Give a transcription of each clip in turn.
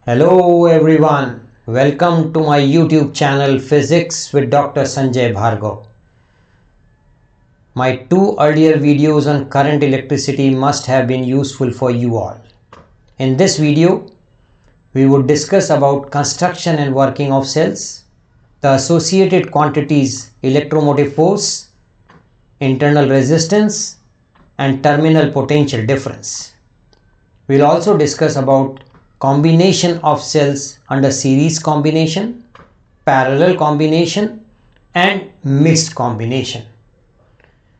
Hello everyone, welcome to my YouTube channel Physics with Dr. Sanjay Bhargav. My two earlier videos on current electricity must have been useful for you all. In this video, we would discuss about construction and working of cells, the associated quantities electromotive force, internal resistance and terminal potential difference. We will also discuss about combination of cells under series combination, parallel combination and mixed combination.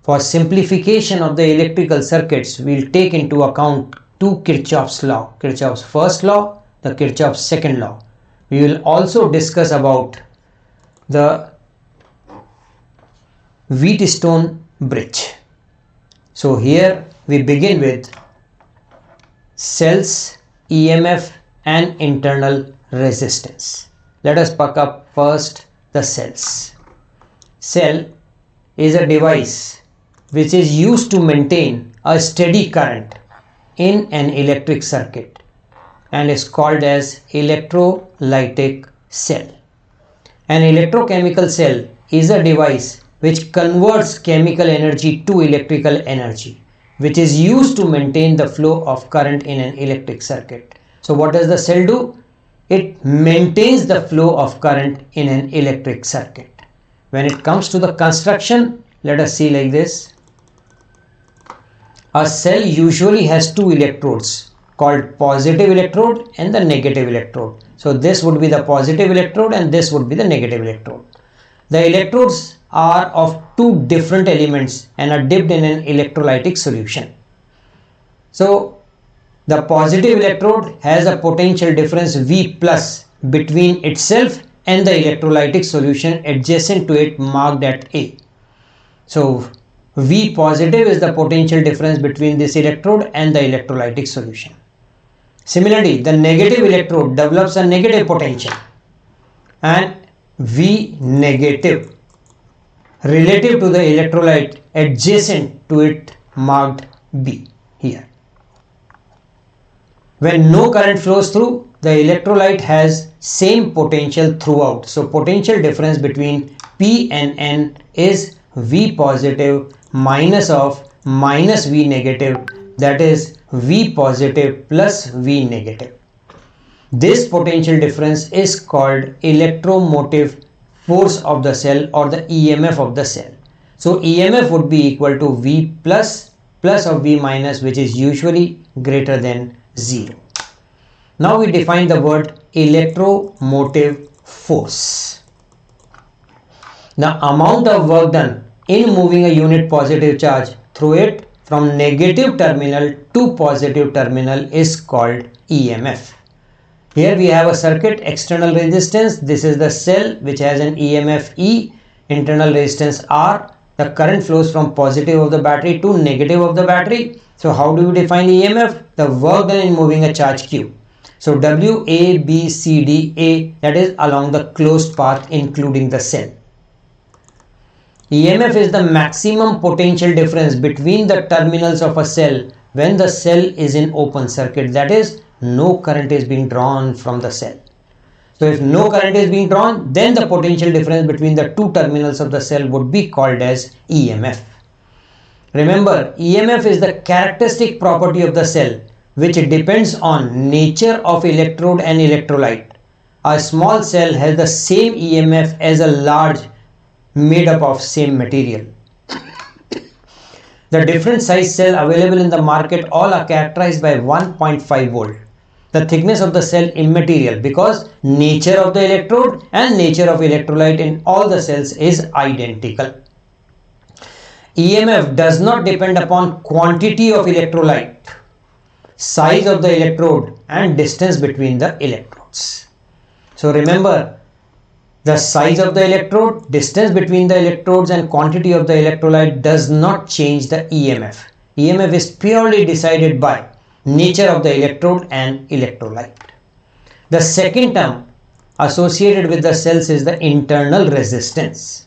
For simplification of the electrical circuits, we will take into account two Kirchhoff's law, Kirchhoff's first law, the Kirchhoff's second law. We will also discuss about the Wheatstone Bridge. So here we begin with cells, EMF and internal resistance. Let us pick up first the cells. Cell is a device which is used to maintain a steady current in an electric circuit and is called as electrolytic cell. An electrochemical cell is a device which converts chemical energy to electrical energy, which is used to maintain the flow of current in an electric circuit. So what does the cell do? It maintains the flow of current in an electric circuit. When it comes to the construction, let us see like this. A cell usually has two electrodes called positive electrode and the negative electrode. So this would be the positive electrode and this would be the negative electrode. The electrodes are of two different elements and are dipped in an electrolytic solution. So the positive electrode has a potential difference V plus between itself and the electrolytic solution adjacent to it marked at A. So V positive is the potential difference between this electrode and the electrolytic solution. Similarly, the negative electrode develops a negative potential and V negative relative to the electrolyte adjacent to it marked B here. When no current flows through, the electrolyte has same potential throughout. So potential difference between P and N is V positive minus of minus V negative, that is V positive plus V negative. This potential difference is called electromotive force of the cell or the EMF of the cell. So EMF would be equal to V plus of V minus, which is usually greater than 0. Now we define the word electromotive force. The amount of work done in moving a unit positive charge through it from negative terminal to positive terminal is called EMF. Here we have a circuit, external resistance. This is the cell which has an EMF E, internal resistance R. The current flows from positive of the battery to negative of the battery. So how do we define EMF? The work done in moving a charge Q. So W, A, B, C, D, A, that is along the closed path including the cell. EMF is the maximum potential difference between the terminals of a cell when the cell is in open circuit, that is no current is being drawn from the cell. So if no current is being drawn, then the potential difference between the two terminals of the cell would be called as EMF. Remember, EMF is the characteristic property of the cell which depends on nature of electrode and electrolyte. A small cell has the same EMF as a large made up of same material. The different size cell available in the market all are characterized by 1.5 volt. The thickness of the cell immaterial because nature of the electrode and nature of electrolyte in all the cells is identical. EMF does not depend upon quantity of electrolyte, size of the electrode and distance between the electrodes. So remember, the size of the electrode, distance between the electrodes and quantity of the electrolyte does not change the EMF. EMF is purely decided by nature of the electrode and electrolyte. The second term associated with the cells is the internal resistance.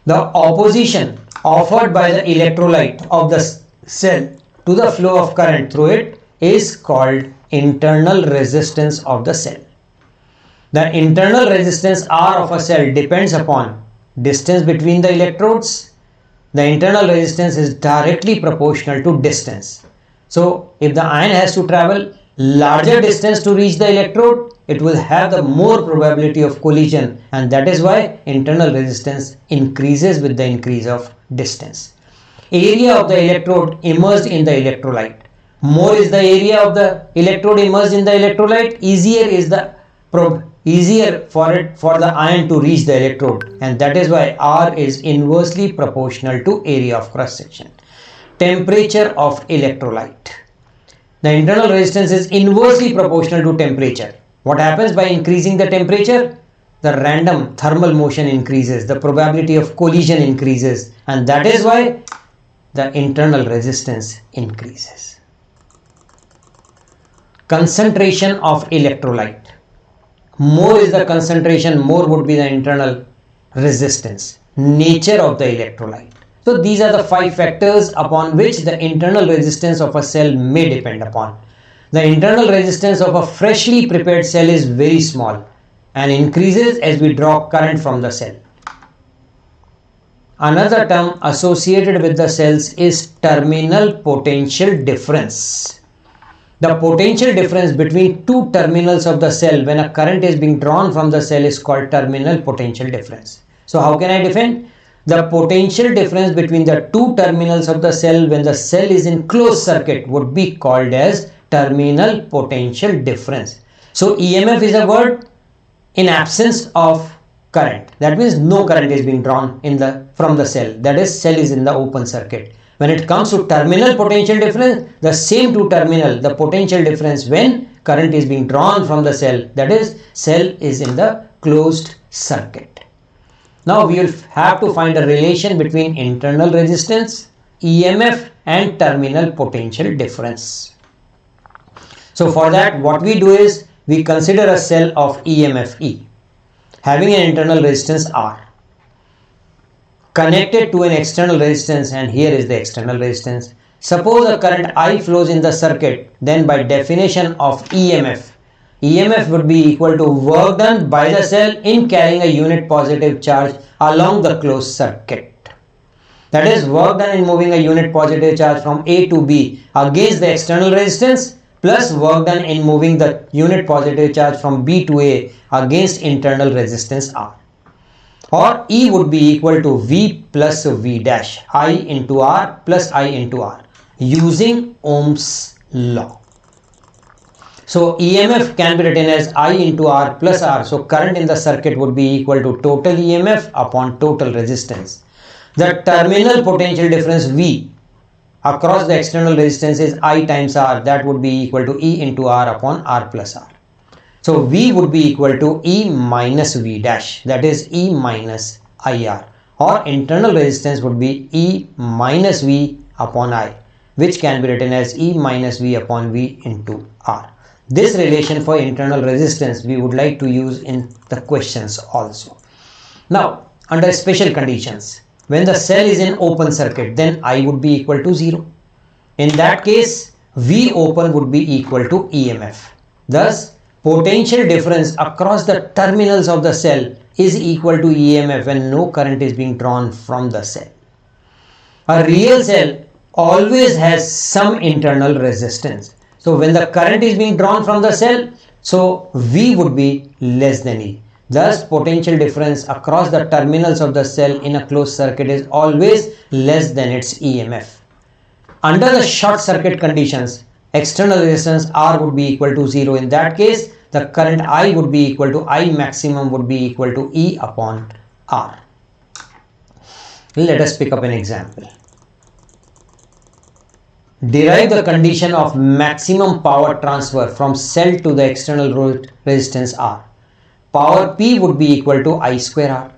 The opposition offered by the electrolyte of the cell to the flow of current through it is called internal resistance of the cell. The internal resistance R of a cell depends upon distance between the electrodes. The internal resistance is directly proportional to distance. So if the ion has to travel larger distance to reach the electrode, it will have the more probability of collision, and that is why internal resistance increases with the increase of distance. Area of the electrode immersed in the electrolyte. More is the area of the electrode immersed in the electrolyte, easier for the ion to reach the electrode, and that is why R is inversely proportional to area of cross section. Temperature of electrolyte. The internal resistance is inversely proportional to temperature. What happens by increasing the temperature? The random thermal motion increases, the probability of collision increases, and that is why the internal resistance increases. Concentration of electrolyte. More is the concentration, more would be the internal resistance. Nature of the electrolyte. So these are the 5 factors upon which the internal resistance of a cell may depend upon. The internal resistance of a freshly prepared cell is very small and increases as we draw current from the cell. Another term associated with the cells is terminal potential difference. The potential difference between two terminals of the cell when a current is being drawn from the cell is called terminal potential difference. So how can I define? The potential difference between the two terminals of the cell when the cell is in closed circuit would be called as terminal potential difference. So EMF is a word in absence of current. That means no current is being drawn from the cell. That is, cell is in the open circuit. When it comes to terminal potential difference, the same two terminal, the potential difference when current is being drawn from the cell, that is, cell is in the closed circuit. Now we will have to find a relation between internal resistance, EMF and terminal potential difference. So for that, what we do is we consider a cell of EMF E having an internal resistance R connected to an external resistance, and here is the external resistance. Suppose a current I flows in the circuit, then by definition of EMF would be equal to work done by the cell in carrying a unit positive charge along the closed circuit. That is, work done in moving a unit positive charge from A to B against the external resistance plus work done in moving the unit positive charge from B to A against internal resistance R. Or E would be equal to V plus V dash, I into R plus I into R, using Ohm's law. So EMF can be written as I into R plus R. So current in the circuit would be equal to total EMF upon total resistance. The terminal potential difference V across the external resistance is I times R. That would be equal to E into R upon R plus R. So V would be equal to E minus V dash, that is E minus IR, or internal resistance would be E minus V upon I, which can be written as E minus V upon V into R. This relation for internal resistance we would like to use in the questions also. Now, under special conditions, when the cell is in open circuit, then I would be equal to 0. In that case, V open would be equal to EMF. Thus, potential difference across the terminals of the cell is equal to EMF when no current is being drawn from the cell. A real cell always has some internal resistance. So when the current is being drawn from the cell, so V would be less than E. Thus, potential difference across the terminals of the cell in a closed circuit is always less than its EMF. Under the short circuit conditions, external resistance R would be equal to 0. In that case, the current I would be equal to I maximum would be equal to E upon R. Let us pick up an example. Derive the condition of maximum power transfer from cell to the external resistance R. Power P would be equal to I square R,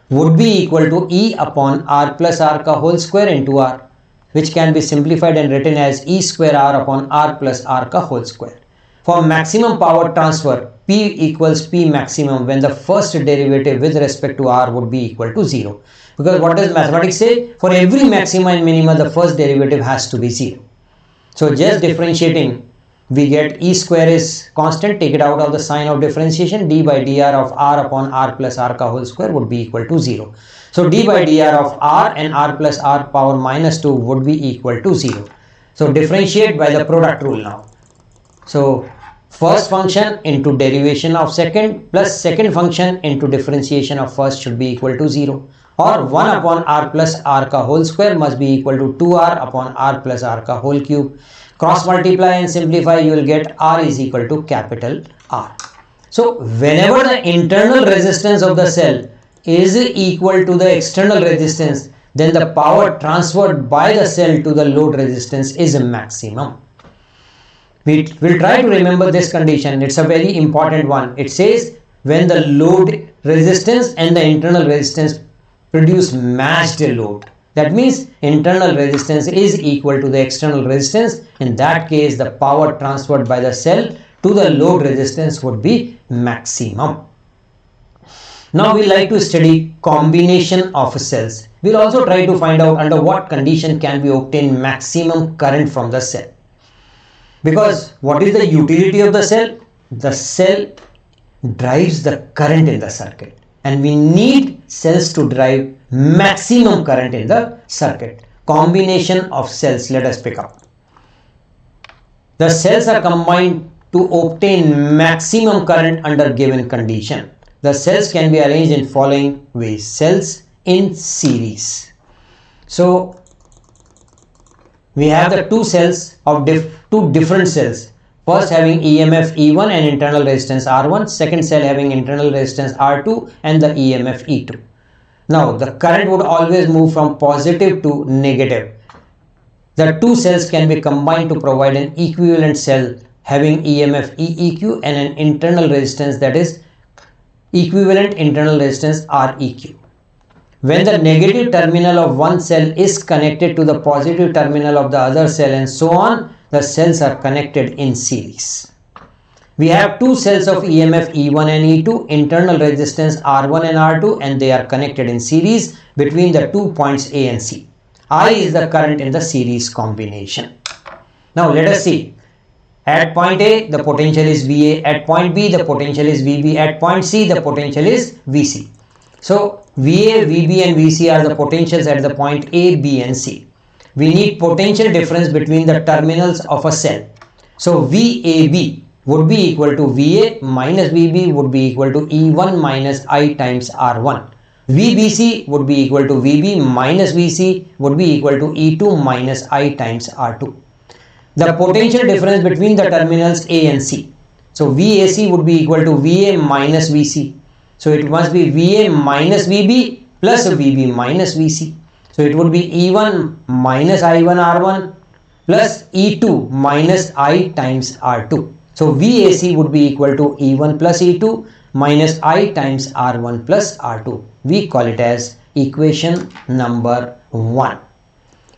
would be equal to E upon R plus R ka whole square into R, which can be simplified and written as E square R upon R plus R ka whole square. For maximum power transfer, P equals P maximum when the first derivative with respect to R would be equal to 0. Because what does mathematics say? For every maxima and minima, the first derivative has to be 0. So just differentiating we get E square is constant, take it out of the sign of differentiation, d by dr of r upon r plus r ka whole square would be equal to 0. So d by dr of r and r plus r power minus 2 would be equal to 0. So differentiate by the product rule now. So first function into derivation of second plus second function into differentiation of first should be equal to 0, or 1 upon r plus r ka whole square must be equal to 2r upon r plus r ka whole cube. Cross multiply and simplify, you will get r is equal to capital R. So whenever the internal resistance of the cell is equal to the external resistance, then the power transferred by the cell to the load resistance is a maximum. We will try to remember this condition. It's a very important one. It says when the load resistance and the internal resistance produce matched load. That means internal resistance is equal to the external resistance. In that case, the power transferred by the cell to the load resistance would be maximum. Now we like to study combination of cells. We'll also try to find out under what condition can we obtain maximum current from the cell. Because what is the utility of the cell? The cell drives the current in the circuit, and we need cells to drive maximum current in the circuit. Combination of cells, let us pick up. The cells are combined to obtain maximum current under given condition. The cells can be arranged in following ways. Cells in series. So we have the two cells of two different cells. First having EMF E1 and internal resistance R1. Second cell having internal resistance R2 and the EMF E2. Now the current would always move from positive to negative. The two cells can be combined to provide an equivalent cell having EMF EEQ and an internal resistance, that is equivalent internal resistance REQ. When the negative terminal of one cell is connected to the positive terminal of the other cell and so on, the cells are connected in series. We have two cells of EMF E1 and E2, internal resistance R1 and R2, and they are connected in series between the 2 points A and C. I is the current in the series combination. Now let us see. At point A, the potential is VA. At point B, the potential is VB. At point C, the potential is VC. So VA, VB and VC are the potentials at the point A, B and C. We need potential difference between the terminals of a cell. So VAB would be equal to VA minus VB would be equal to E1 minus I times R1. VBC would be equal to VB minus VC would be equal to E2 minus I times R2. The potential difference between the terminals A and C. So VAC would be equal to VA minus VC. So it must be VA minus VB plus VB minus VC. So it would be E1 minus I1 R1 plus E2 minus I times R2. So VAC would be equal to E1 plus E2 minus I times R1 plus R2. We call it as equation number 1.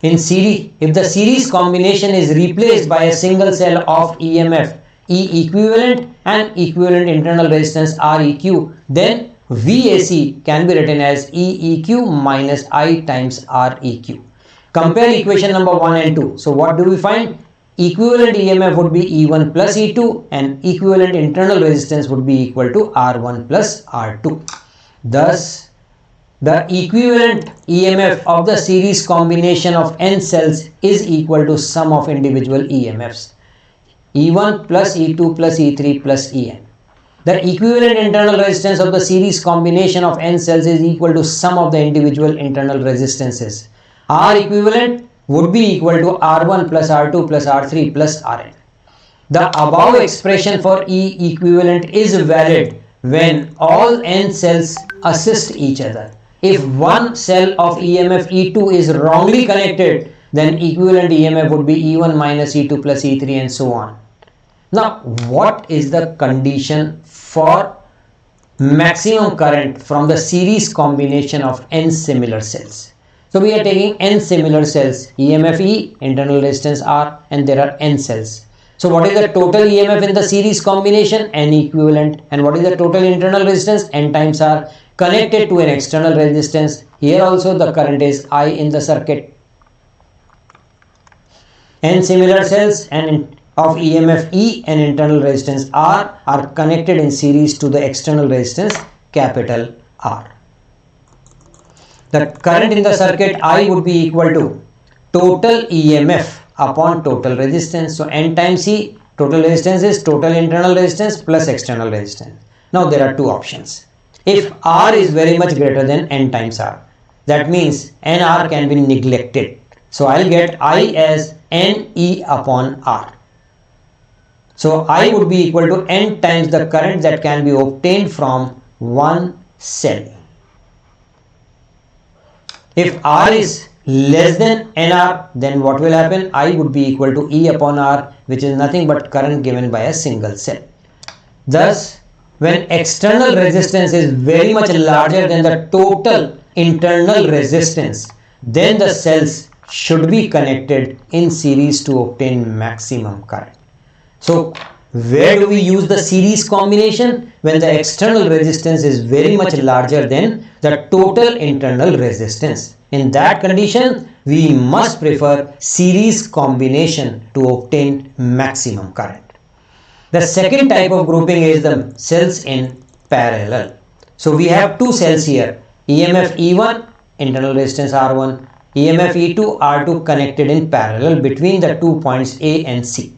In series, if the series combination is replaced by a single cell of EMF E equivalent and equivalent internal resistance REQ, then VAC can be written as EEQ minus I times REQ. Compare equation number 1 and 2. So what do we find? Equivalent EMF would be E1 plus E2 and equivalent internal resistance would be equal to R1 plus R2. Thus, the equivalent EMF of the series combination of n cells is equal to sum of individual EMFs. E1 plus E2 plus E3 plus En. The equivalent internal resistance of the series combination of n cells is equal to sum of the individual internal resistances. R equivalent would be equal to R1 plus R2 plus R3 plus Rn. The above expression for E equivalent is valid when all n cells assist each other. If one cell of EMF E2 is wrongly connected, then equivalent EMF would be E1 minus E2 plus E3 and so on. Now, what is the condition for maximum current from the series combination of n similar cells? So we are taking n similar cells, EMF E, internal resistance R, and there are n cells. So what is the total EMF in the series combination? N equivalent. And what is the total internal resistance? N times R, connected to an external resistance. Here also the current is I in the circuit. N similar cells and of EMF E and internal resistance R are connected in series to the external resistance capital R. The current in the circuit I would be equal to total EMF upon total resistance. So N times C, total resistance is total internal resistance plus external resistance. Now there are two options. If R is very much greater than N times R, that means NR can be neglected. So I'll get I as NE upon R. So I would be equal to N times the current that can be obtained from one cell. If R is less than NR, then what will happen? I would be equal to E upon R, which is nothing but current given by a single cell. Thus, when external resistance is very much larger than the total internal resistance, then the cells should be connected in series to obtain maximum current. So, where do we use the series combination? When the external resistance is very much larger than the total internal resistance. In that condition, we must prefer series combination to obtain maximum current. The second type of grouping is the cells in parallel. So we have two cells here, EMF E1, internal resistance R1, EMF E2, R2 connected in parallel between the 2 points A and C.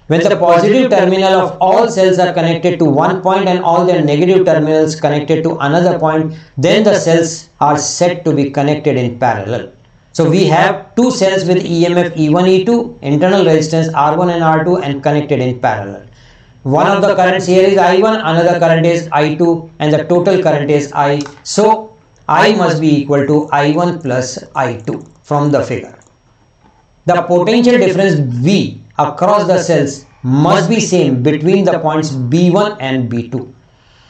When the positive terminal of all cells are connected to one point and all their negative terminals connected to another point, then the cells are said to be connected in parallel. So we have two cells with EMF E1, E2, internal resistance R1 and R2 and connected in parallel. One of the currents here is I1, another current is I2 and the total current is I. So I must be equal to I1 plus I2 from the figure. The potential difference V across the cells must be same between the points B1 and B2.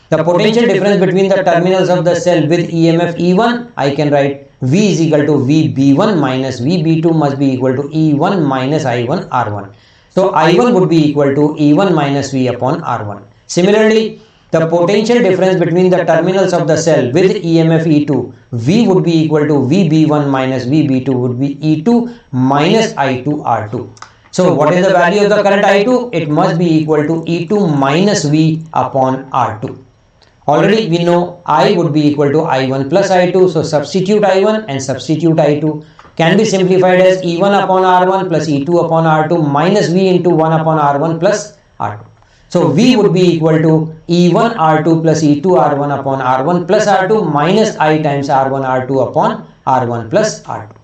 The potential difference between the terminals of the cell with EMF E1, I can write V is equal to VB1 minus VB2 must be equal to E1 minus I1 R1. So I1 would be equal to E1 minus V upon R1. Similarly, the potential difference between the terminals of the cell with EMF E2, V would be equal to VB1 minus VB2 would be E2 minus I2 R2. So what is the value of the current I2? It must be equal to E2 minus V upon R2. Already we know I would be equal to I1 plus I2. So substitute I1 and substitute I2 can be simplified as E1 upon R1 plus E2 upon R2 minus V into 1 upon R1 plus R2. So V would be equal to E1 R2 plus E2 R1 upon R1 plus R2 minus I times R1 R2 upon R1 plus R2.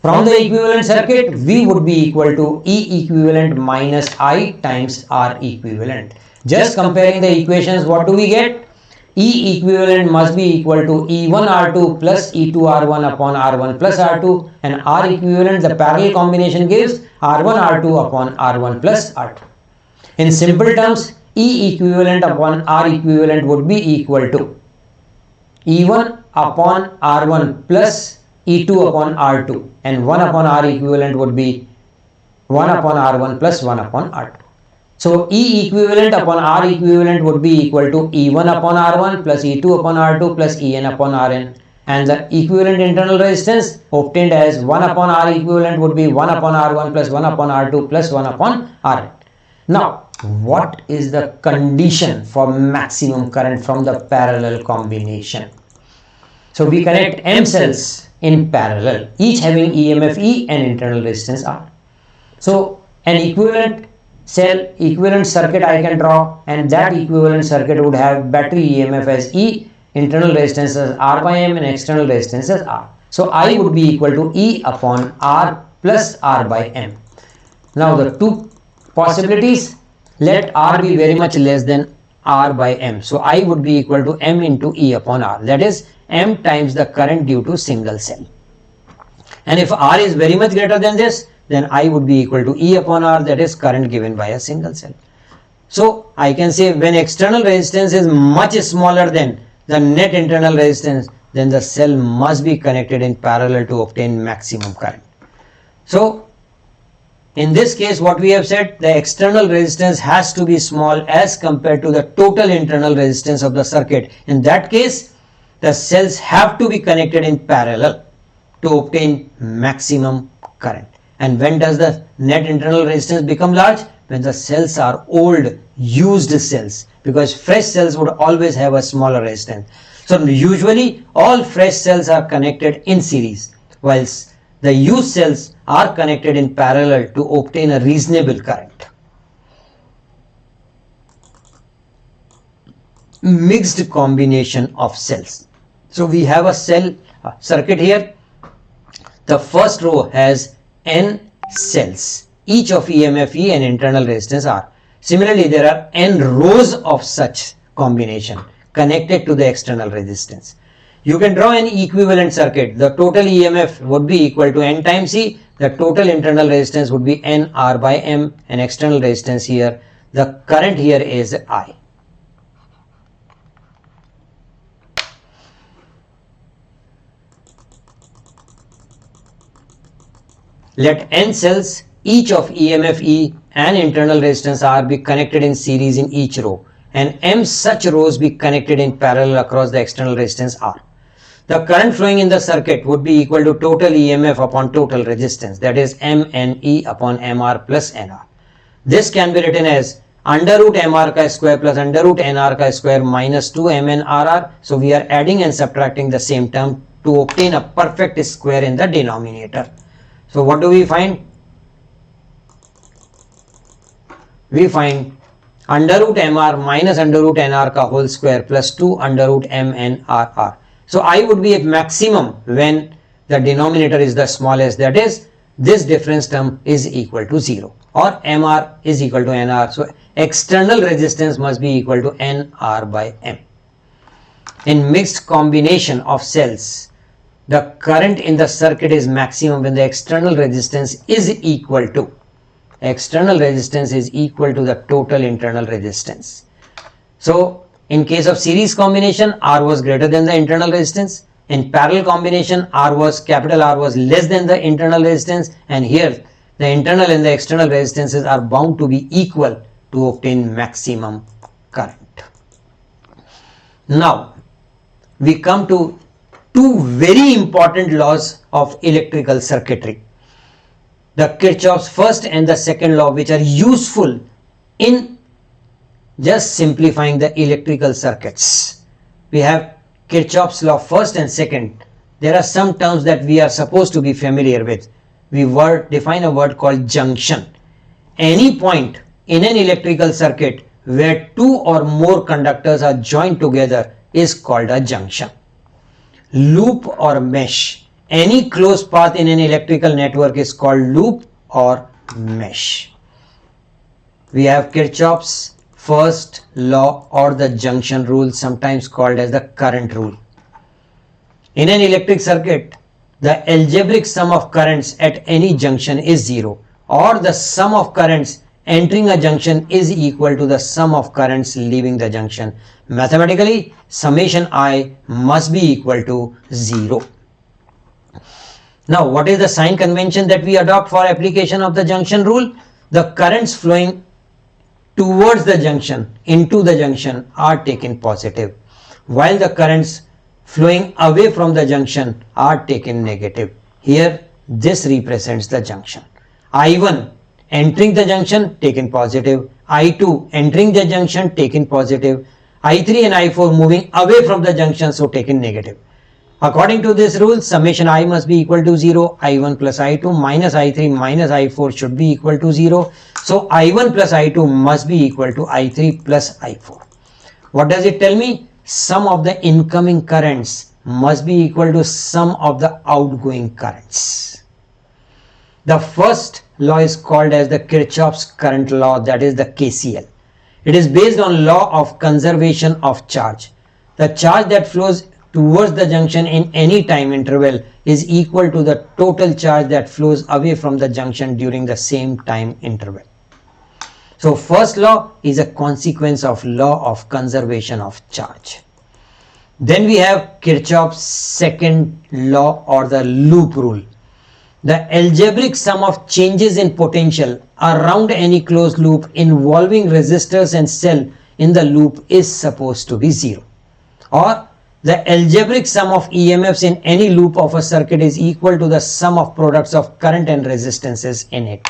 From the equivalent circuit, V would be equal to E equivalent minus I times R equivalent. Just comparing the equations, what do we get? E equivalent must be equal to E1 R2 plus E2 R1 upon R1 plus R2 and R equivalent, the parallel combination gives R1 R2 upon R1 plus R2. In simple terms, E equivalent upon R equivalent would be equal to E1 upon R1 plus E2 upon R2 and 1 upon R equivalent would be 1 upon R1 plus 1 upon R2. So E equivalent upon R equivalent would be equal to E1 upon R1 plus E2 upon R2 plus En upon Rn, and the equivalent internal resistance obtained as 1 upon R equivalent would be 1 upon R1 plus 1 upon R2 plus 1 upon Rn. Now, what is the condition for maximum current from the parallel combination? So we connect M cells in parallel, each having EMF E and internal resistance R. So an equivalent cell, equivalent circuit I can draw, and that equivalent circuit would have battery EMF as E, internal resistance as R by M and external resistance as R. So I would be equal to E upon R plus R by M. Now the two possibilities, let R be very much less than R by M. So I would be equal to M into E upon R, that is M times the current due to single cell. And if R is very much greater than this, then I would be equal to E upon R, that is current given by a single cell. So I can say when external resistance is much smaller than the net internal resistance, then the cell must be connected in parallel to obtain maximum current. So in this case, what we have said, the external resistance has to be small as compared to the total internal resistance of the circuit. In that case, the cells have to be connected in parallel to obtain maximum current. And when does the net internal resistance become large? when the cells are old used cells, because fresh cells would always have a smaller resistance. So usually all fresh cells are connected in series, whilst the used cells are connected in parallel to obtain a reasonable current. Mixed combination of cells. So we have a cell circuit here. The first row has n cells, each of EMF E and internal resistance R. Similarly, there are n rows of such combination connected to the external resistance. You can draw an equivalent circuit. The total EMF would be equal to n times E. The total internal resistance would be n R by M, and external resistance here. The current here is I. Let n cells, each of EMF E and internal resistance R, be connected in series in each row, and m such rows be connected in parallel across the external resistance R. The current flowing in the circuit would be equal to total EMF upon total resistance, that is MNE upon MR plus NR. This can be written as under root MR ka square plus under root NR ka square minus 2 MNRR. So we are adding and subtracting the same term to obtain a perfect square in the denominator. So what do we find? We find under root MR minus under root NR ka whole square plus 2 under root MNRR. So I would be at maximum when the denominator is the smallest, that is this difference term is equal to 0, or MR is equal to NR. So external resistance must be equal to NR by M. In mixed combination of cells, the current in the circuit is maximum when the external resistance is equal to the total internal resistance. So in case of series combination, R was greater than the internal resistance. In parallel combination, capital R was less than the internal resistance, and here the internal and the external resistances are bound to be equal to obtain maximum current. Now we come to two very important laws of electrical circuitry, the Kirchhoff's first and the second law, which are useful in just simplifying the electrical circuits. We have Kirchhoff's law first and second. There are some terms that we are supposed to be familiar with. We define a word called junction. Any point in an electrical circuit where two or more conductors are joined together is called a junction. Loop or mesh. Any closed path in an electrical network is called loop or mesh. We have Kirchhoff's first law or the junction rule, sometimes called as the current rule. In an electric circuit, the algebraic sum of currents at any junction is 0, or the sum of currents entering a junction is equal to the sum of currents leaving the junction. Mathematically, summation I must be equal to 0. Now, what is the sign convention that we adopt for application of the junction rule? The currents flowing towards the junction, into the junction, are taken positive, while the currents flowing away from the junction are taken negative. Here, this represents the junction. I1 entering the junction, taken positive. I2 entering the junction, taken positive. I3 and I4 moving away from the junction, so taken negative. According to this rule, summation I must be equal to 0. I1 plus I2 minus I3 minus I4 should be equal to 0. So I1 plus I2 must be equal to I3 plus I4. What does it tell me? Sum of the incoming currents must be equal to sum of the outgoing currents. The first law is called as the Kirchhoff's current law, that is the KCL. It is based on law of conservation of charge. The charge that flows towards the junction in any time interval is equal to the total charge that flows away from the junction during the same time interval. So first law is a consequence of law of conservation of charge. Then we have Kirchhoff's second law or the loop rule. The algebraic sum of changes in potential around any closed loop involving resistors and cell in the loop is supposed to be 0. Or the algebraic sum of EMFs in any loop of a circuit is equal to the sum of products of current and resistances in it.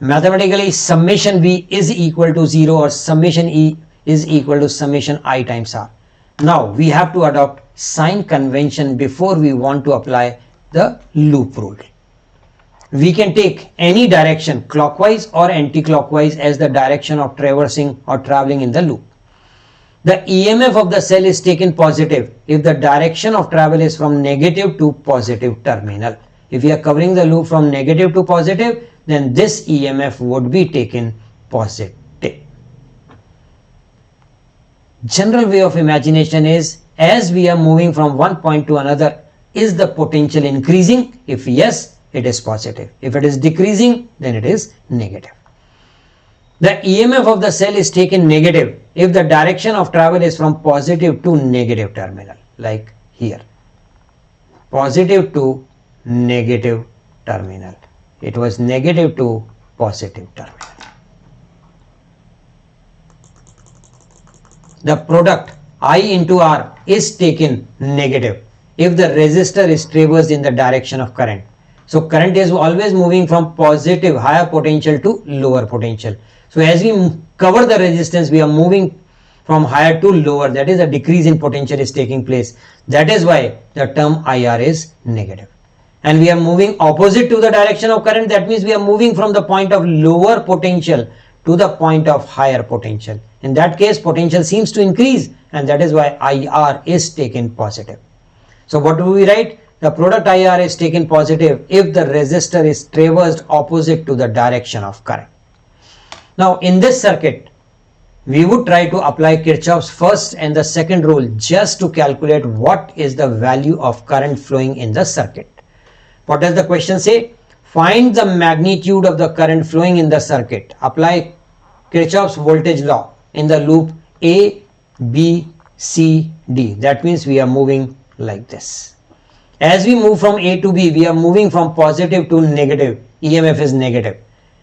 Mathematically, summation V is equal to 0 or summation E is equal to summation I times R. Now we have to adopt sign convention before we want to apply the loop rule. We can take any direction, clockwise or anti-clockwise, as the direction of traversing or traveling in the loop. The EMF of the cell is taken positive if the direction of travel is from negative to positive terminal. If we are covering the loop from negative to positive, then this EMF would be taken positive. General way of imagination is, as we are moving from one point to another, is the potential increasing? If yes, it is positive. If it is decreasing, then it is negative. The EMF of the cell is taken negative if the direction of travel is from positive to negative terminal, like here, positive to negative terminal. It was negative to positive terminal. The product I into R is taken negative if the resistor is traversed in the direction of current. So current is always moving from positive higher potential to lower potential. So as we cover the resistance, we are moving from higher to lower, that is a decrease in potential is taking place. That is why the term IR is negative. And we are moving opposite to the direction of current, that means we are moving from the point of lower potential to the point of higher potential. In that case, potential seems to increase, and that is why IR is taken positive. So what do we write? The product IR is taken positive if the resistor is traversed opposite to the direction of current. Now in this circuit, we would try to apply Kirchhoff's first and the second rule just to calculate what is the value of current flowing in the circuit. What does the question say? Find the magnitude of the current flowing in the circuit. Apply Kirchhoff's voltage law in the loop A, B, C, D. That means we are moving like this. As we move from A to B, we are moving from positive to negative. EMF is negative.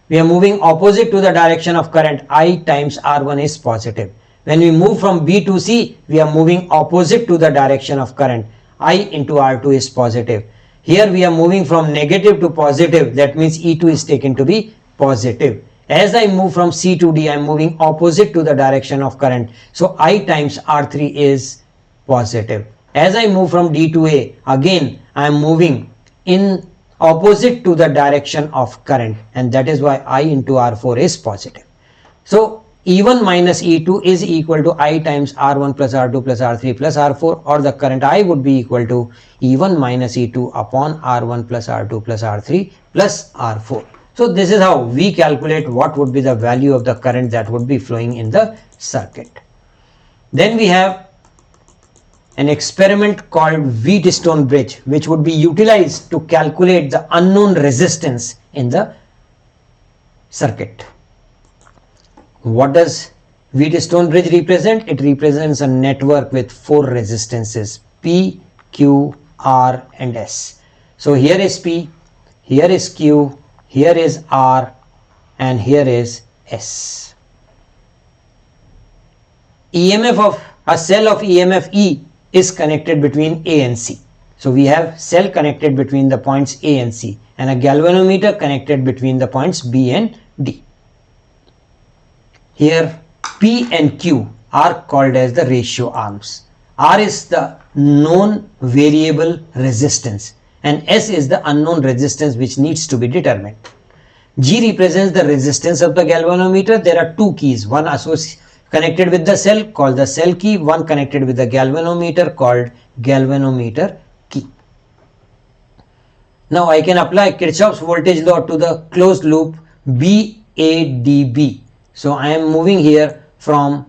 We are moving opposite to the direction of current. I times R1 is positive. When we move from B to C, we are moving opposite to the direction of current. I into R2 is positive. Here we are moving from negative to positive. That means E2 is taken to be positive. As I move from C to D, I am moving opposite to the direction of current. So I times R3 is positive. As I move from D to A, again I am moving in opposite to the direction of current, and that is why I into R4 is positive. So E1 minus E2 is equal to I times R1 plus R2 plus R3 plus R4, or the current I would be equal to E1 minus E2 upon R1 plus R2 plus R3 plus R4. So this is how we calculate what would be the value of the current that would be flowing in the circuit. Then we have an experiment called Wheatstone Bridge, which would be utilized to calculate the unknown resistance in the circuit. What does Wheatstone Bridge represent? It represents a network with 4 resistances, P, Q, R and S. So here is P, here is Q, here is R and here is S. EMF of a cell of EMF E is connected between A and C. So we have cell connected between the points A and C and a galvanometer connected between the points B and D. Here P and Q are called as the ratio arms. R is the known variable resistance and S is the unknown resistance which needs to be determined. G represents the resistance of the galvanometer. There are 2 keys, one connected with the cell called the cell key, one connected with the galvanometer called galvanometer key. Now I can apply Kirchhoff's voltage law to the closed loop BADB. So I am moving here from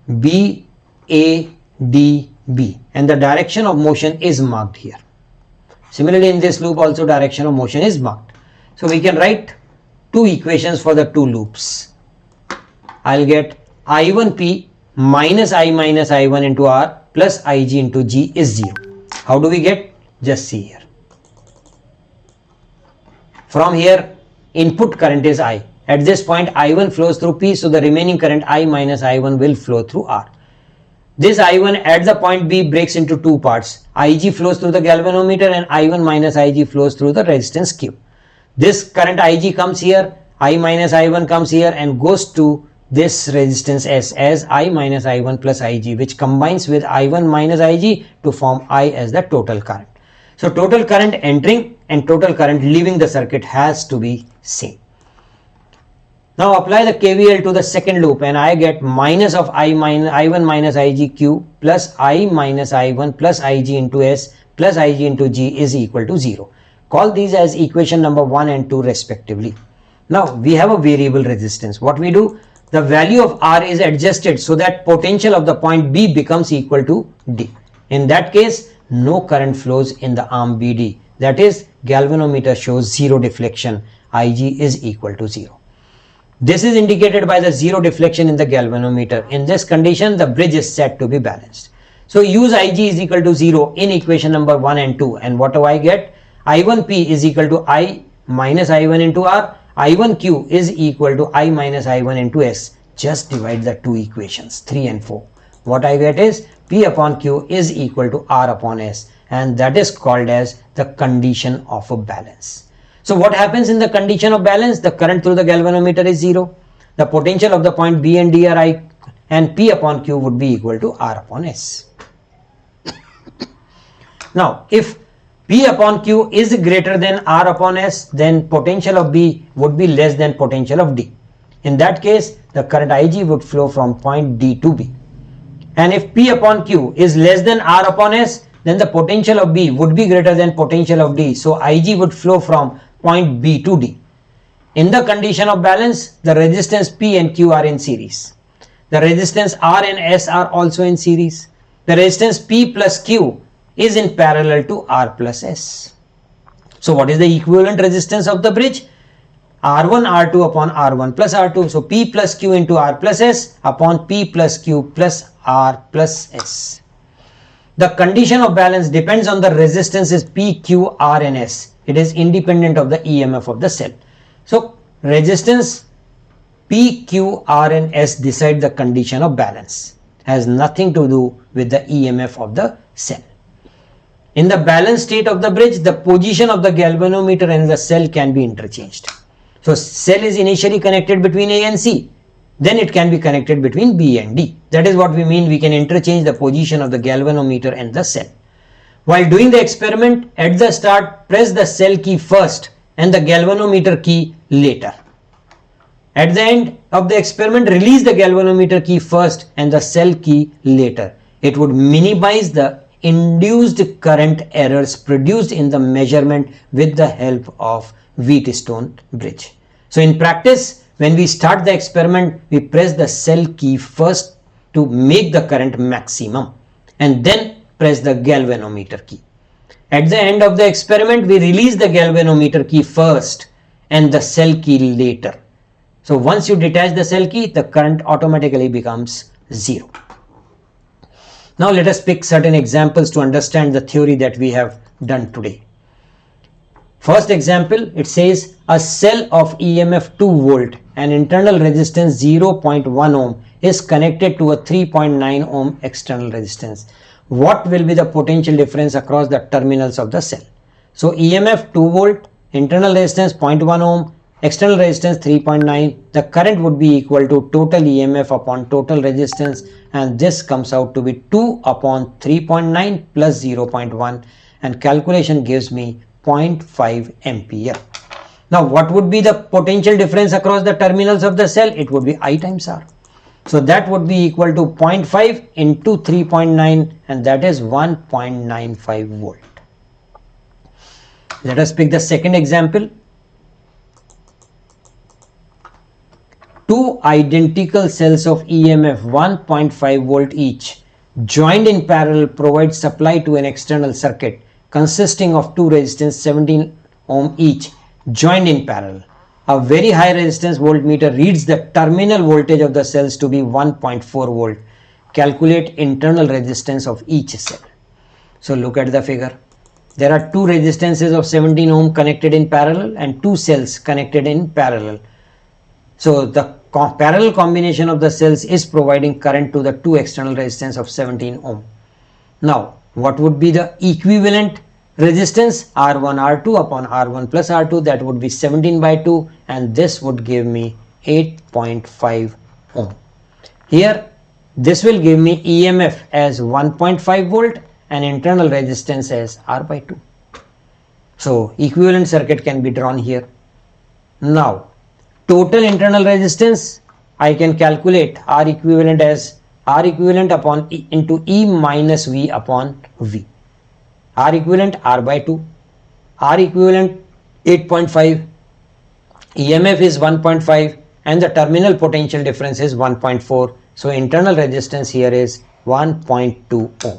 BADB and the direction of motion is marked here. Similarly in this loop also direction of motion is marked. So we can write 2 equations for the 2 loops. I'll get I1P minus I1 into R plus Ig into G is 0. How do we get? Just see here. From here, input current is I. At this point, I1 flows through P, so the remaining current I minus I1 will flow through R. This I1 at the point B breaks into 2 parts. Ig flows through the galvanometer and I1 minus Ig flows through the resistance Q. This current Ig comes here, I minus I1 comes here and goes to this resistance S as I minus I1 plus Ig, which combines with I1 minus Ig to form I as the total current. So total current entering and total current leaving the circuit has to be same. Now apply the KVL to the second loop and I get minus of I1 minus IgQ plus I minus I1 plus Ig into S plus Ig into G is equal to 0. Call these as equation number 1 and 2 respectively. Now we have a variable resistance. What we do? The value of R is adjusted so that potential of the point B becomes equal to D. In that case, no current flows in the arm BD. That is, galvanometer shows zero deflection. Ig is equal to 0. This is indicated by the zero deflection in the galvanometer. In this condition, the bridge is said to be balanced. So use Ig is equal to 0 in equation number 1 and 2. And what do I get? I1P is equal to I minus I1 into R. I1Q is equal to I minus I1 into S. Just divide the two equations, 3 and 4. What I get is P upon Q is equal to R upon S. And that is called as the condition of a balance. So what happens in the condition of balance? The current through the galvanometer is 0. The potential of the point B and D are I, and P upon Q would be equal to R upon S. Now, if P upon Q is greater than R upon S, then potential of B would be less than potential of D. In that case, the current Ig would flow from point D to B. And if P upon Q is less than R upon S, then the potential of B would be greater than potential of D. So Ig would flow from point B to D. In the condition of balance, the resistance P and Q are in series. The resistance R and S are also in series. The resistance P plus Q is in parallel to R plus S. So what is the equivalent resistance of the bridge? R1 R2 upon R1 plus R2. So P plus Q into R plus S upon P plus Q plus R plus S. The condition of balance depends on the resistances P, Q, R and S. It is independent of the EMF of the cell. So resistance P, Q, R and S decide the condition of balance. Has nothing to do with the EMF of the cell. In the balanced state of the bridge, the position of the galvanometer and the cell can be interchanged. So cell is initially connected between A and C. Then it can be connected between B and D. That is what we mean. We can interchange the position of the galvanometer and the cell. While doing the experiment, at the start, press the cell key first and the galvanometer key later. At the end of the experiment, release the galvanometer key first and the cell key later. It would minimize the induced current errors produced in the measurement with the help of Wheatstone bridge. So in practice, when we start the experiment, we press the cell key first to make the current maximum and then press the galvanometer key. At the end of the experiment, we release the galvanometer key first and the cell key later. So once you detach the cell key, the current automatically becomes 0. Now let us pick certain examples to understand the theory that we have done today. First example, it says a cell of EMF 2 volt and internal resistance 0.1 ohm is connected to a 3.9 ohm external resistance. What will be the potential difference across the terminals of the cell? So EMF 2 volt, internal resistance 0.1 ohm, external resistance 3.9. The current would be equal to total EMF upon total resistance, and this comes out to be 2 upon 3.9 plus 0.1, and calculation gives me 0.5 ampere. Now what would be the potential difference across the terminals of the cell? It would be I times R. So that would be equal to 0.5 into 3.9, and that is 1.95 volt. Let us pick the second example. Two identical cells of EMF 1.5 volt each joined in parallel provide supply to an external circuit consisting of two resistance 17 ohm each joined in parallel. A very high resistance voltmeter reads the terminal voltage of the cells to be 1.4 volt. Calculate internal resistance of each cell. So look at the figure. There are two resistances of 17 ohm connected in parallel and two cells connected in parallel. So the parallel combination of the cells is providing current to the two external resistance of 17 ohm. Now what would be the equivalent resistance R1 R2 upon R1 plus R2, that would be 17 by 2, and this would give me 8.5 ohm. Here this will give me EMF as 1.5 volt and internal resistance as R by 2. So equivalent circuit can be drawn here. Now total internal resistance, I can calculate R equivalent as R equivalent upon E into E minus V upon V. R equivalent R by 2, R equivalent 8.5, EMF is 1.5, and the terminal potential difference is 1.4. So internal resistance here is 1.2 ohm.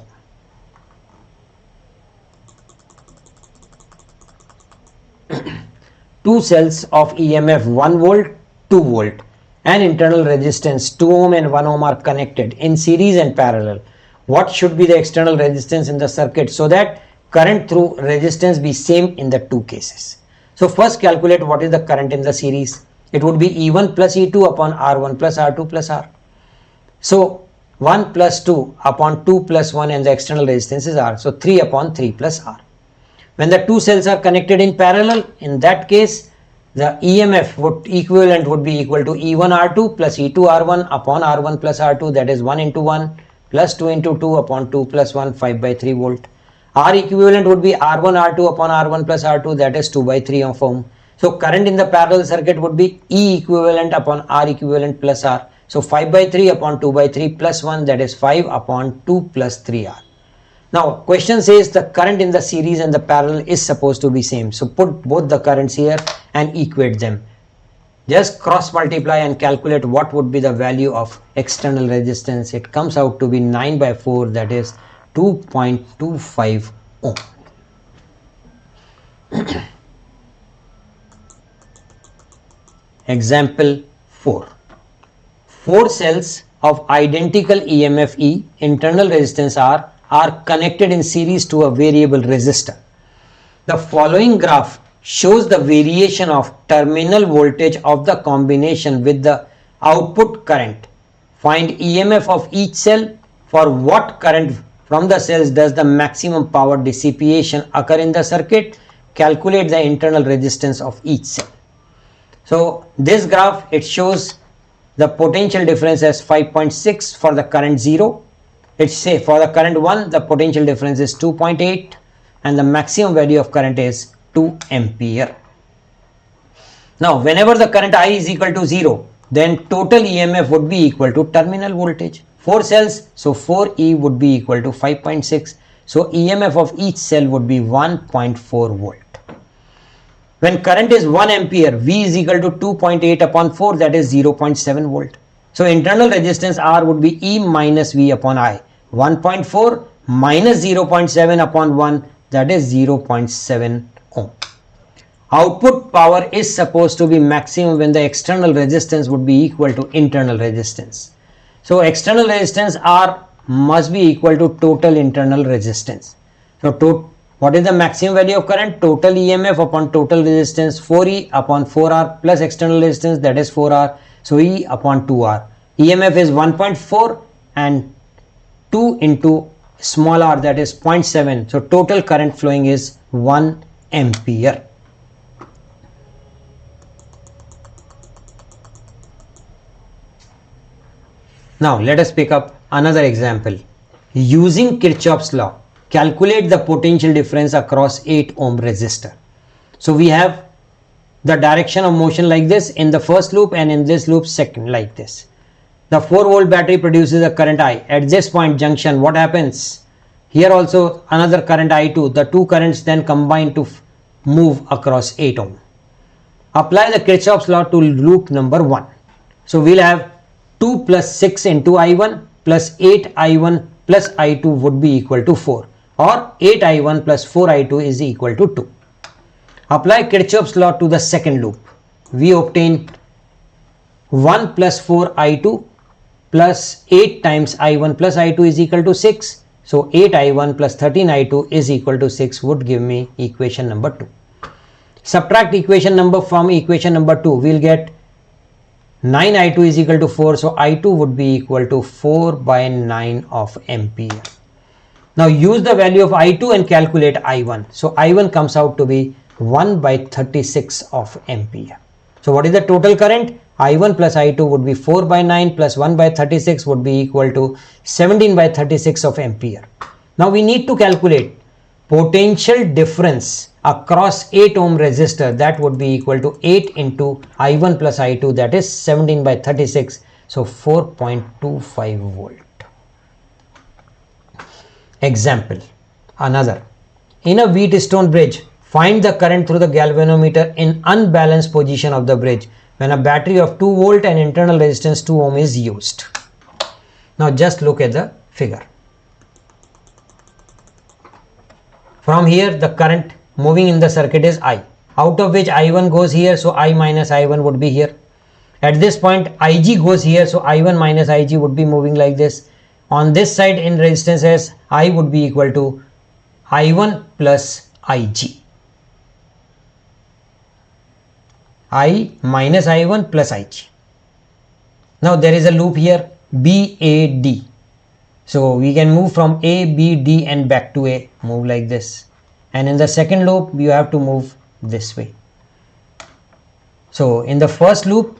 Two cells of EMF 1 volt, 2 volt and internal resistance 2 ohm and 1 ohm are connected in series and parallel. What should be the external resistance in the circuit so that current through resistance be same in the two cases? So first calculate what is the current in the series. It would be E1 plus E2 upon R1 plus R2 plus R. So 1 plus 2 upon 2 plus 1 and the external resistance is R. So 3 upon 3 plus R. When the two cells are connected in parallel, in that case the EMF equivalent would be equal to E1 R2 plus E2 R1 upon R1 plus R2, that is 1 into 1 plus 2 into 2 upon 2 plus 1, 5 by 3 volt. R equivalent would be R1 R2 upon R1 plus R2, that is 2 by 3 ohm. So current in the parallel circuit would be E equivalent upon R equivalent plus R. So 5 by 3 upon 2 by 3 plus 1, that is 5 upon 2 plus 3R. Now question says the current in the series and the parallel is supposed to be same. So put both the currents here and equate them. Just cross multiply and calculate what would be the value of external resistance. It comes out to be 9 by 4, that is 2.25 ohm. Example 4. 4 cells of identical EMF E, internal resistance R, are connected in series to a variable resistor. The following graph shows the variation of terminal voltage of the combination with the output current. Find EMF of each cell. For what current from the cells does the maximum power dissipation occur in the circuit? Calculate the internal resistance of each cell. So this graph, it shows the potential difference as 5.6 for the current 0. Let's say for the current 1 the potential difference is 2.8 and the maximum value of current is 2 ampere. Now whenever the current I is equal to 0, then total EMF would be equal to terminal voltage. 4 cells, so 4E would be equal to 5.6. So EMF of each cell would be 1.4 volt. When current is 1 ampere, V is equal to 2.8 upon 4, that is 0.7 volt. So internal resistance R would be E minus V upon I. 1.4 minus 0.7 upon 1, that is 0.7 ohm. Output power is supposed to be maximum when the external resistance would be equal to internal resistance. So external resistance R must be equal to total internal resistance. So what is the maximum value of current? Total EMF upon total resistance 4E upon 4R plus external resistance, that is 4R. So E upon 2R. EMF is 1.4 and 2 into small r, that is 0.7. So total current flowing is 1 ampere. Now let us pick up another example. Using Kirchhoff's law, calculate the potential difference across 8 ohm resistor. So we have the direction of motion like this in the first loop and in this loop second, like this. The 4 volt battery produces a current I. At this point junction, what happens? Here also another current I2. The two currents then combine to move across 8 ohm. Apply the Kirchhoff's law to loop number 1. So we'll have 2 plus 6 into I1 plus 8 I1 plus I2 would be equal to 4, or 8 I1 plus 4 I2 is equal to 2. Apply Kirchhoff's law to the second loop. We obtain 1 plus 4 I2 plus 8 times I1 plus I2 is equal to 6. So 8 I1 plus 13 I2 is equal to 6 would give me equation number 2. Subtract equation number from equation number 2. We'll get 9 I2 is equal to 4. So I2 would be equal to 4 by 9 of ampere. Now use the value of I2 and calculate I1. So I1 comes out to be 1 by 36 of ampere. So what is the total current? I1 plus I2 would be 4 by 9 plus 1 by 36 would be equal to 17 by 36 of ampere. Now we need to calculate potential difference across 8 ohm resistor, that would be equal to 8 into I1 plus I2, that is 17 by 36, so 4.25 volt. Example, another. In a Wheatstone bridge, find the current through the galvanometer in unbalanced position of the bridge when a battery of 2 volt and internal resistance 2 ohm is used. Now just look at the figure. From here the current moving in the circuit is I, out of which I1 goes here, so I minus I1 would be here. At this point IG goes here, so I1 minus IG would be moving like this. On this side in resistance as I would be equal to I1 plus IG. I minus I1 plus IG. Now there is a loop here BAD. So we can move from A, B, D and back to A, move like this. And in the second loop you have to move this way. So in the first loop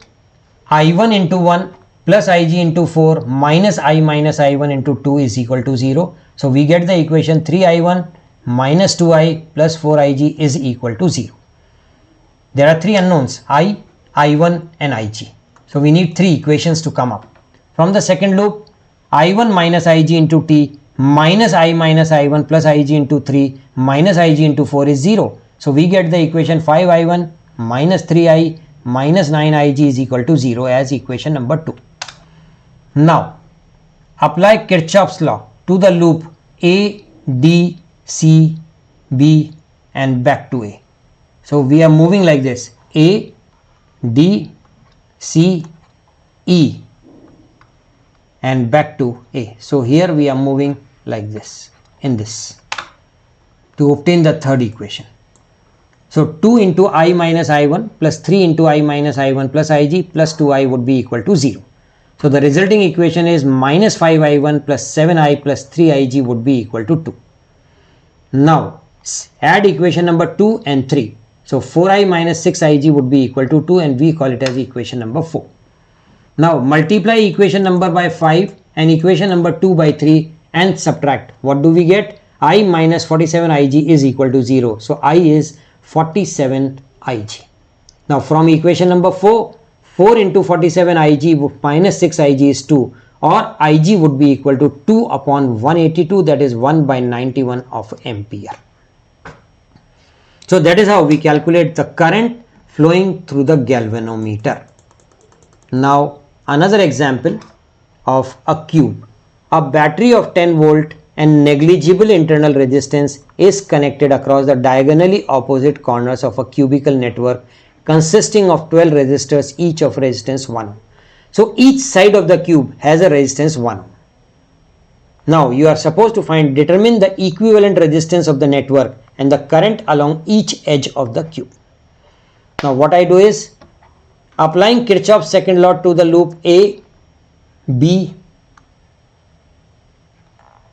I1 into 1 plus IG into 4 minus I minus I1 into 2 is equal to 0. So we get the equation 3I1 minus 2I plus 4IG is equal to 0. There are 3 unknowns I, I1 and IG. So we need 3 equations to come up. From the second loop I1 minus IG into T minus I minus I1 plus IG into 3 minus IG into 4 is 0. So we get the equation 5I1 minus 3I minus 9IG is equal to 0 as equation number 2. Now apply Kirchhoff's law to the loop A, D, C, B and back to A. So we are moving like this A, D, C, E and back to A. So here we are moving like this in this to obtain the third equation. So 2 into I minus I1 plus 3 into I minus I1 plus IG plus 2I would be equal to 0. So the resulting equation is minus 5I1 plus 7I plus 3IG would be equal to 2. Now add equation number 2 and 3. So 4I minus 6IG would be equal to 2 and we call it as equation number 4. Now multiply equation number by 5 and equation number 2 by 3 and subtract. What do we get? I minus 47IG is equal to 0. So I is 47IG. Now from equation number 4, 4 into 47IG minus 6IG is 2, or IG would be equal to 2 upon 182, that is 1 by 91 of ampere. So that is how we calculate the current flowing through the galvanometer. Now another example of a cube. A battery of 10 volt and negligible internal resistance is connected across the diagonally opposite corners of a cubical network consisting of 12 resistors, each of resistance 1 ohm. So each side of the cube has a resistance 1 ohm. Now you are supposed to determine the equivalent resistance of the network and the current along each edge of the cube. Now what I do is applying Kirchhoff's second law to the loop A, B,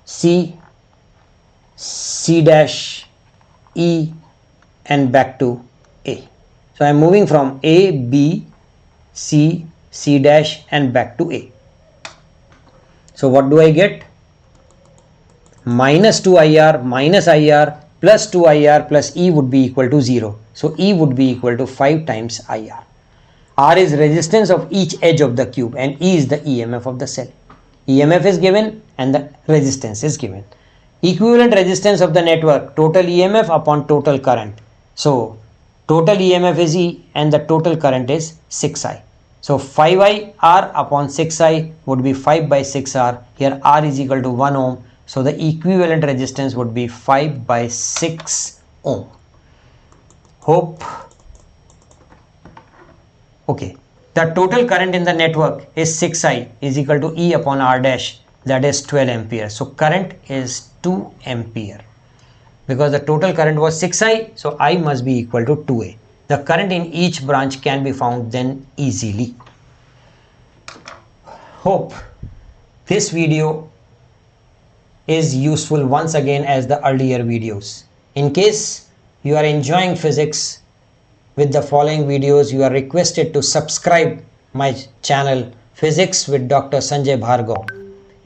C, C dash, E and back to A. So I am moving from A, B, C, C dash and back to A. So what do I get? Minus 2IR minus IR plus 2IR plus E would be equal to 0. So E would be equal to 5 times IR. R is resistance of each edge of the cube and E is the EMF of the cell. EMF is given and the resistance is given. Equivalent resistance of the network, total EMF upon total current. So total EMF is E and the total current is 6I. So 5IR upon 6I would be 5 by 6R. Here R is equal to 1 ohm. So the equivalent resistance would be 5 by 6 ohm. Hope. Okay. The total current in the network is 6I is equal to E upon R dash, that is 12 ampere. So current is 2 ampere. Because the total current was 6I, so I must be equal to 2A. The current in each branch can be found then easily. Hope this video is useful once again as the earlier videos. In case you are enjoying physics with the following videos, you are requested to subscribe my channel Physics with Dr. Sanjay Bhargav.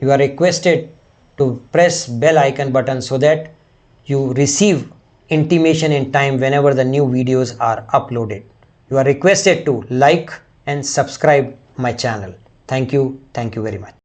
You are requested to press bell icon button so that you receive intimation in time whenever the new videos are uploaded. You are requested to like and subscribe my channel. Thank you very much.